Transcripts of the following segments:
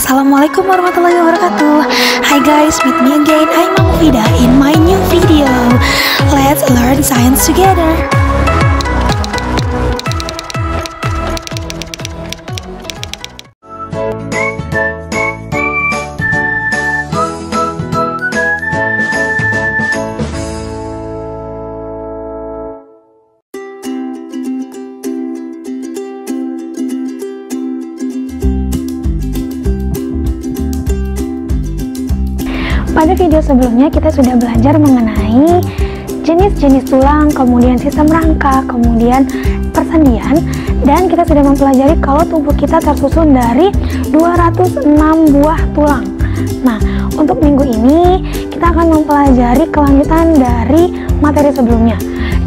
Assalamualaikum warahmatullahi wabarakatuh. Hi guys, meet me again. I'm Mama Vida in my new video. Let's learn science together. Pada video sebelumnya kita sudah belajar mengenai jenis-jenis tulang, kemudian sistem rangka, kemudian persendian, dan kita sudah mempelajari kalau tubuh kita tersusun dari 206 buah tulang. Nah, untuk minggu ini kita akan mempelajari kelanjutan dari materi sebelumnya.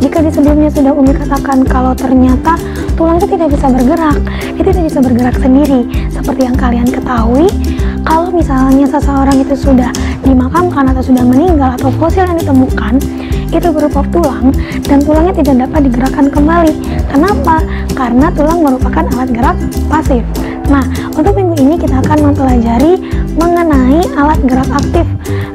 Jika di sebelumnya sudah Umi katakan kalau ternyata tulang itu tidak bisa bergerak, itu tidak bisa bergerak sendiri. Seperti yang kalian ketahui, kalau misalnya seseorang itu sudah dimakamkan atau sudah meninggal atau fosil yang ditemukan itu berupa tulang dan tulangnya tidak dapat digerakkan kembali. Kenapa? Karena tulang merupakan alat gerak pasif. Nah, untuk minggu ini kita akan mempelajari mengenai alat gerak aktif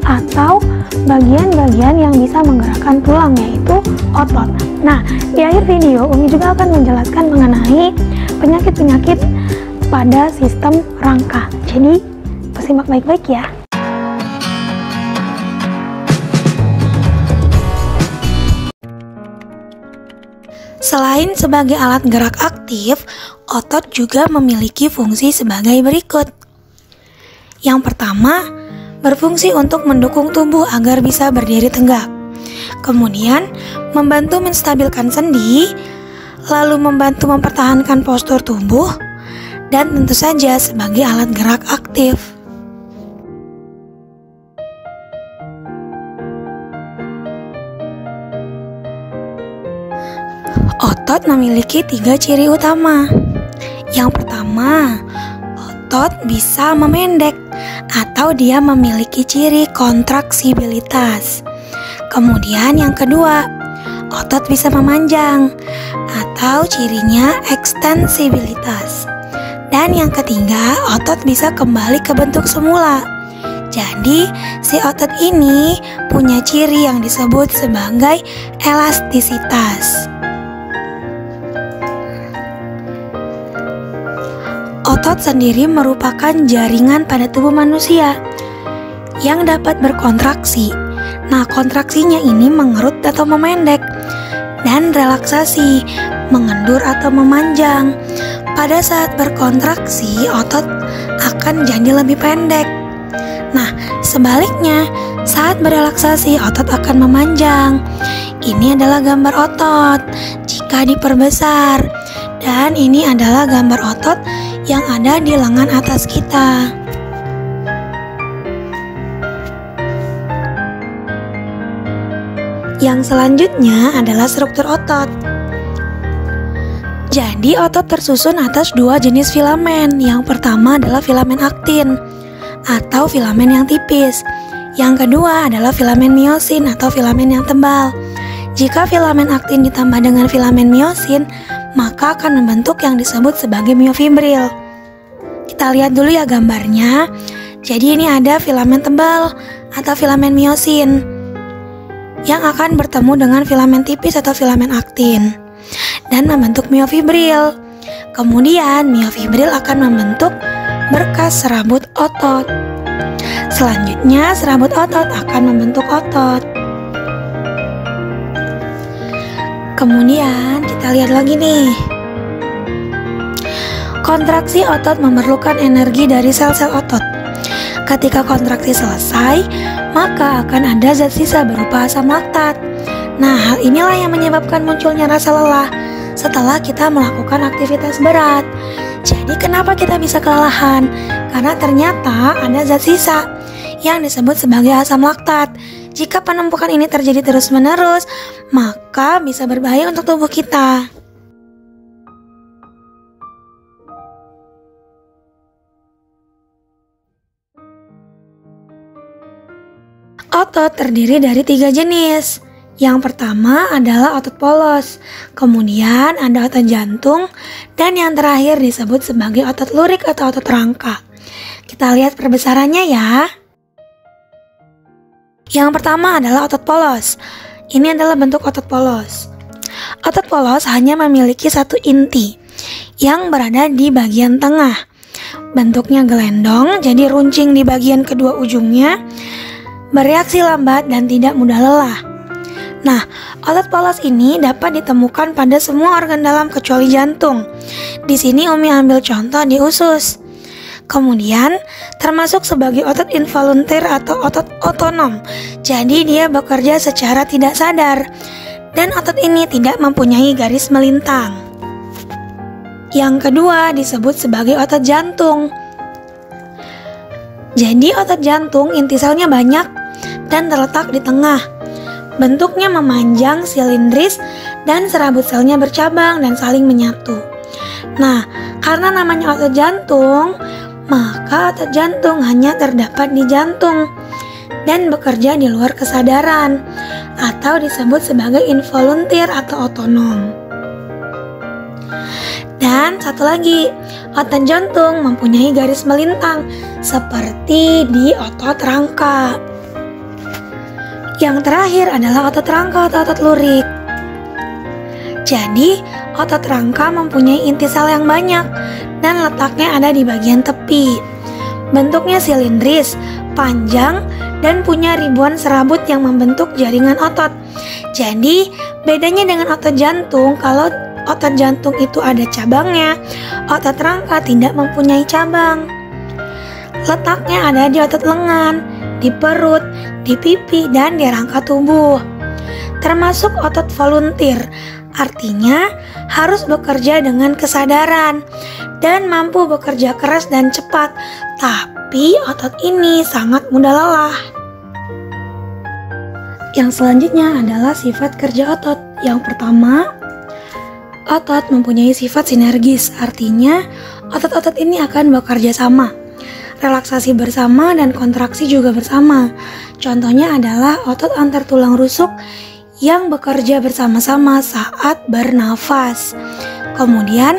atau bagian-bagian yang bisa menggerakkan tulang, yaitu otot. Nah, di akhir video Umi juga akan menjelaskan mengenai penyakit-penyakit pada sistem rangka. Jadi, simak baik-baik ya. Selain sebagai alat gerak aktif, otot juga memiliki fungsi sebagai berikut. Yang pertama, berfungsi untuk mendukung tubuh agar bisa berdiri tegak. Kemudian, membantu menstabilkan sendi, lalu membantu mempertahankan postur tubuh, dan tentu saja sebagai alat gerak aktif. Otot memiliki 3 ciri utama. Yang pertama, otot bisa memendek atau dia memiliki ciri kontraksibilitas. Kemudian yang kedua, otot bisa memanjang atau cirinya ekstensibilitas. Dan yang ketiga, otot bisa kembali ke bentuk semula. Jadi, si otot ini punya ciri yang disebut sebagai elastisitas. Otot sendiri merupakan jaringan pada tubuh manusia yang dapat berkontraksi. Nah, kontraksinya ini mengerut atau memendek, dan relaksasi, mengendur atau memanjang. Pada saat berkontraksi, otot akan jadi lebih pendek. Nah, sebaliknya, saat berelaksasi, otot akan memanjang. Ini adalah gambar otot jika diperbesar, dan ini adalah gambar otot yang ada di lengan atas kita. Yang selanjutnya adalah struktur otot. Jadi otot tersusun atas 2 jenis filamen. Yang pertama adalah filamen aktin atau filamen yang tipis. Yang kedua adalah filamen miosin atau filamen yang tebal. Jika filamen aktin ditambah dengan filamen miosin, maka akan membentuk yang disebut sebagai miofibril. Kita lihat dulu ya gambarnya. Jadi ini ada filamen tebal atau filamen miosin yang akan bertemu dengan filamen tipis atau filamen aktin dan membentuk miofibril. Kemudian miofibril akan membentuk berkas serabut otot. Selanjutnya serabut otot akan membentuk otot. Kemudian kita lihat lagi nih. Kontraksi otot memerlukan energi dari sel-sel otot. Ketika kontraksi selesai, maka akan ada zat sisa berupa asam laktat. Nah, hal inilah yang menyebabkan munculnya rasa lelah setelah kita melakukan aktivitas berat. Jadi kenapa kita bisa kelelahan? Karena ternyata ada zat sisa yang disebut sebagai asam laktat. Jika penumpukan ini terjadi terus-menerus, maka bisa berbahaya untuk tubuh kita. Otot terdiri dari 3 jenis. Yang pertama adalah otot polos, kemudian ada otot jantung, dan yang terakhir disebut sebagai otot lurik atau otot rangka. Kita lihat perbesarannya ya. Yang pertama adalah otot polos. Ini adalah bentuk otot polos. Otot polos hanya memiliki satu inti yang berada di bagian tengah. Bentuknya gelendong, jadi runcing di bagian kedua ujungnya, bereaksi lambat dan tidak mudah lelah. Nah, otot polos ini dapat ditemukan pada semua organ dalam kecuali jantung. Di sini Umi ambil contoh di usus. Kemudian, termasuk sebagai otot involunteer atau otot otonom. Jadi dia bekerja secara tidak sadar. Dan otot ini tidak mempunyai garis melintang. Yang kedua disebut sebagai otot jantung. Jadi otot jantung inti selnya banyak dan terletak di tengah. Bentuknya memanjang, silindris, dan serabut selnya bercabang dan saling menyatu. Nah, karena namanya otot jantung, maka otot jantung hanya terdapat di jantung dan bekerja di luar kesadaran atau disebut sebagai involunteer atau otonom. Dan satu lagi, otot jantung mempunyai garis melintang seperti di otot rangka. Yang terakhir adalah otot rangka atau otot lurik. Jadi, otot rangka mempunyai inti sel yang banyak dan letaknya ada di bagian tepi. Bentuknya silindris, panjang, dan punya ribuan serabut yang membentuk jaringan otot. Jadi, bedanya dengan otot jantung, kalau otot jantung itu ada cabangnya, otot rangka tidak mempunyai cabang. Letaknya ada di otot lengan, di perut, di pipi, dan di rangka tubuh. Termasuk otot volunteer, artinya harus bekerja dengan kesadaran dan mampu bekerja keras dan cepat, tapi otot ini sangat mudah lelah. Yang selanjutnya adalah sifat kerja otot. Yang pertama, otot mempunyai sifat sinergis, artinya otot-otot ini akan bekerja sama, relaksasi bersama dan kontraksi juga bersama. Contohnya adalah otot antar tulang rusuk yang bekerja bersama-sama saat bernafas. Kemudian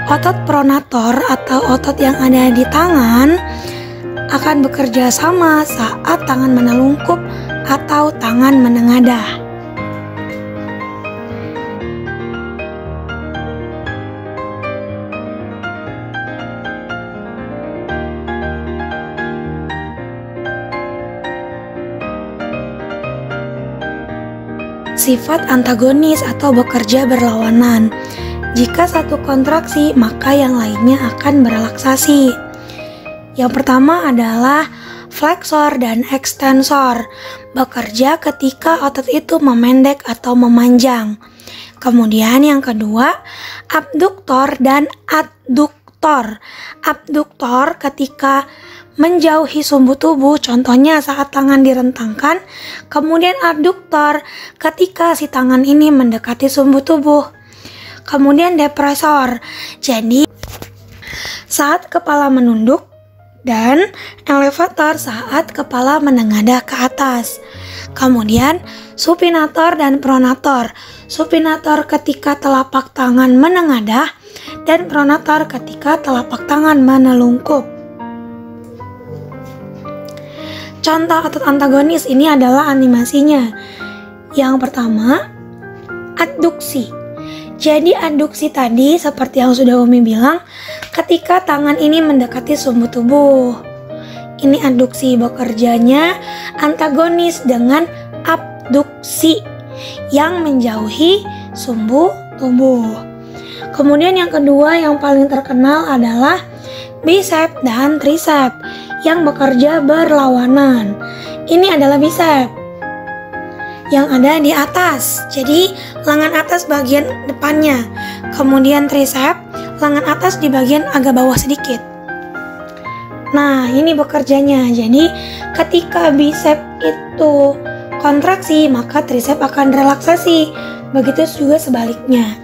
otot pronator atau otot yang ada di tangan akan bekerja sama saat tangan menelungkup atau tangan menengadah. Sifat antagonis atau bekerja berlawanan. Jika satu kontraksi, maka yang lainnya akan berelaksasi. Yang pertama adalah flexor dan ekstensor, bekerja ketika otot itu memendek atau memanjang. Kemudian yang kedua, abduktor dan adduktor. Abduktor ketika menjauhi sumbu tubuh, contohnya saat tangan direntangkan. Kemudian adduktor ketika si tangan ini mendekati sumbu tubuh. Kemudian depresor, jadi saat kepala menunduk, dan elevator saat kepala menengadah ke atas. Kemudian supinator dan pronator. Supinator ketika telapak tangan menengadah dan pronator ketika telapak tangan menelungkup. Contoh otot antagonis ini adalah animasinya. Yang pertama, adduksi. Jadi adduksi tadi seperti yang sudah Umi bilang, ketika tangan ini mendekati sumbu tubuh. Ini adduksi, bekerjanya antagonis dengan abduksi yang menjauhi sumbu tubuh. Kemudian yang kedua yang paling terkenal adalah bicep dan tricep yang bekerja berlawanan. Ini adalah bicep yang ada di atas, jadi lengan atas bagian depannya. Kemudian tricep, lengan atas di bagian agak bawah sedikit. Nah, ini bekerjanya. Jadi ketika bicep itu kontraksi, maka tricep akan relaksasi. Begitu juga sebaliknya.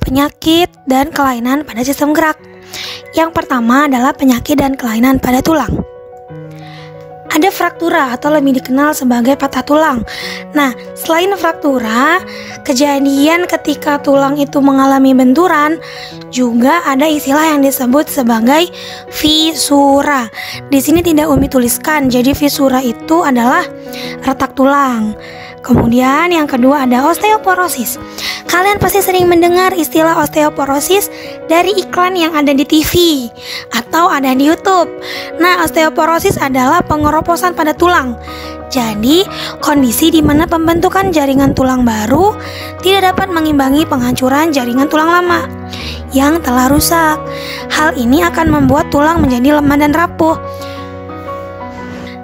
penyakit dan kelainan pada sistem gerak. Yang pertama adalah penyakit dan kelainan pada tulang. Ada fraktura atau lebih dikenal sebagai patah tulang. Nah, selain fraktura, kejadian ketika tulang itu mengalami benturan, juga ada istilah yang disebut sebagai fisura. Di sini tidak Umi tuliskan, jadi fisura itu adalah retak tulang. Kemudian yang kedua ada osteoporosis. Kalian pasti sering mendengar istilah osteoporosis dari iklan yang ada di TV atau ada di YouTube. Nah, osteoporosis adalah pengeroposan pada tulang. Jadi, kondisi di mana pembentukan jaringan tulang baru tidak dapat mengimbangi penghancuran jaringan tulang lama yang telah rusak. Hal ini akan membuat tulang menjadi lemah dan rapuh.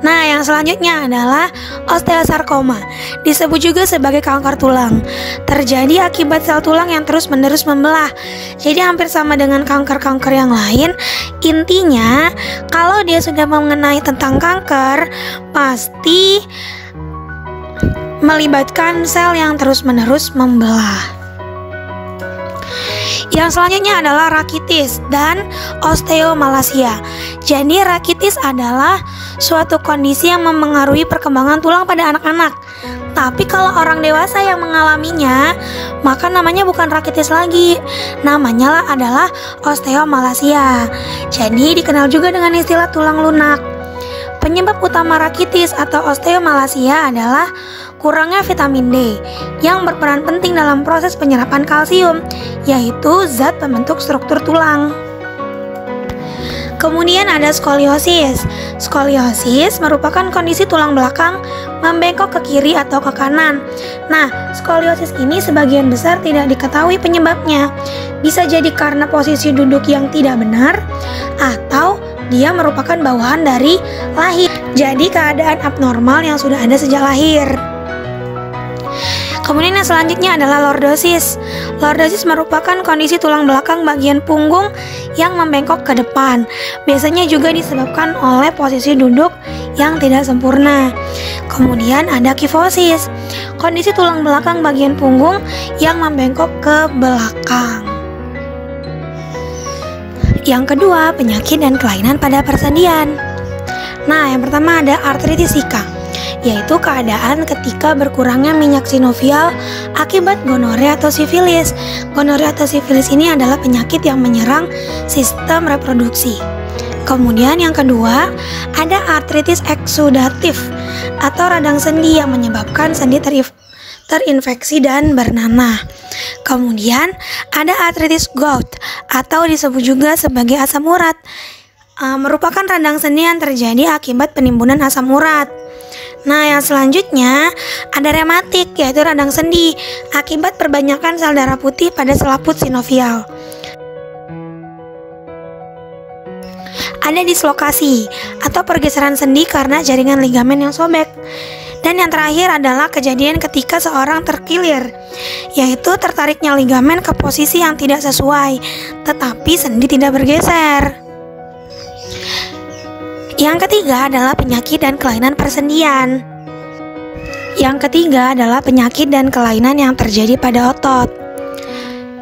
Nah, yang selanjutnya adalah osteosarkoma, disebut juga sebagai kanker tulang. Terjadi akibat sel tulang yang terus-menerus membelah. Jadi hampir sama dengan kanker-kanker yang lain. Intinya, kalau dia sudah mengenai tentang kanker, pasti melibatkan sel yang terus-menerus membelah. Yang selanjutnya adalah rakitis dan osteomalasia. Jadi rakitis adalah suatu kondisi yang mempengaruhi perkembangan tulang pada anak-anak. Tapi kalau orang dewasa yang mengalaminya, maka namanya bukan rakitis lagi. Namanya adalah osteomalasia. Jadi dikenal juga dengan istilah tulang lunak. Penyebab utama rakitis atau osteomalasia adalah kurangnya vitamin D yang berperan penting dalam proses penyerapan kalsium, yaitu zat pembentuk struktur tulang. Kemudian ada skoliosis. Skoliosis merupakan kondisi tulang belakang membengkok ke kiri atau ke kanan. Nah, skoliosis ini sebagian besar tidak diketahui penyebabnya. Bisa jadi karena posisi duduk yang tidak benar, atau dia merupakan bawaan dari lahir. Jadi keadaan abnormal yang sudah ada sejak lahir. Kemudian yang selanjutnya adalah lordosis. Lordosis merupakan kondisi tulang belakang bagian punggung yang membengkok ke depan. Biasanya juga disebabkan oleh posisi duduk yang tidak sempurna. Kemudian ada kifosis, kondisi tulang belakang bagian punggung yang membengkok ke belakang. Yang kedua, penyakit dan kelainan pada persendian. Nah, yang pertama ada artritis Zika, yaitu keadaan ketika berkurangnya minyak sinovial akibat gonorea atau sifilis. Gonorea atau sifilis ini adalah penyakit yang menyerang sistem reproduksi. Kemudian yang kedua, ada artritis eksudatif atau radang sendi yang menyebabkan sendi terinfeksi dan bernanah. Kemudian ada artritis gout atau disebut juga sebagai asam urat. Merupakan radang sendi yang terjadi akibat penimbunan asam urat. Nah, yang selanjutnya ada rematik, yaitu radang sendi akibat perbanyakan sel darah putih pada selaput sinovial. Ada dislokasi atau pergeseran sendi karena jaringan ligamen yang sobek. Dan yang terakhir adalah kejadian ketika seorang terkilir, yaitu tertariknya ligamen ke posisi yang tidak sesuai, tetapi sendi tidak bergeser. Yang ketiga adalah penyakit dan kelainan persendian. Yang ketiga adalah penyakit dan kelainan yang terjadi pada otot.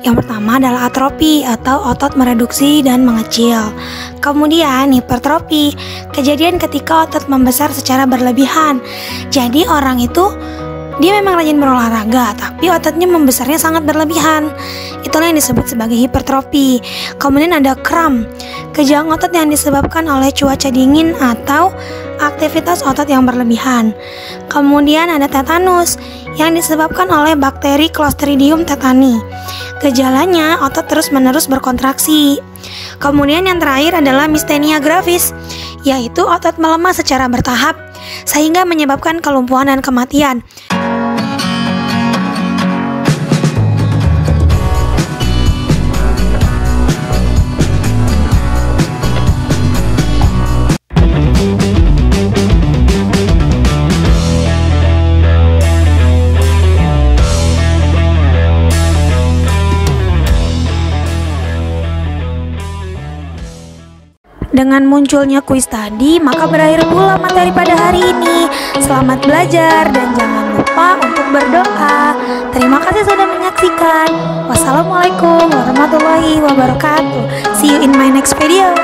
Yang pertama adalah atrofi atau otot mereduksi dan mengecil. Kemudian hipertrofi, kejadian ketika otot membesar secara berlebihan. Jadi orang itu dia memang rajin berolahraga, tapi ototnya membesarnya sangat berlebihan. Itulah yang disebut sebagai hipertrofi. Kemudian ada kram, kejang otot yang disebabkan oleh cuaca dingin atau aktivitas otot yang berlebihan. Kemudian ada tetanus yang disebabkan oleh bakteri Clostridium tetani. Gejalanya otot terus-menerus berkontraksi. Kemudian yang terakhir adalah mistenia gravis, yaitu otot melemah secara bertahap sehingga menyebabkan kelumpuhan dan kematian. Dengan munculnya kuis tadi, maka berakhir pula materi pada hari ini. Selamat belajar dan jangan lupa untuk berdoa. Terima kasih sudah menyaksikan. pastikan. Wassalamualaikum warahmatullahi wabarakatuh. See you in my next video.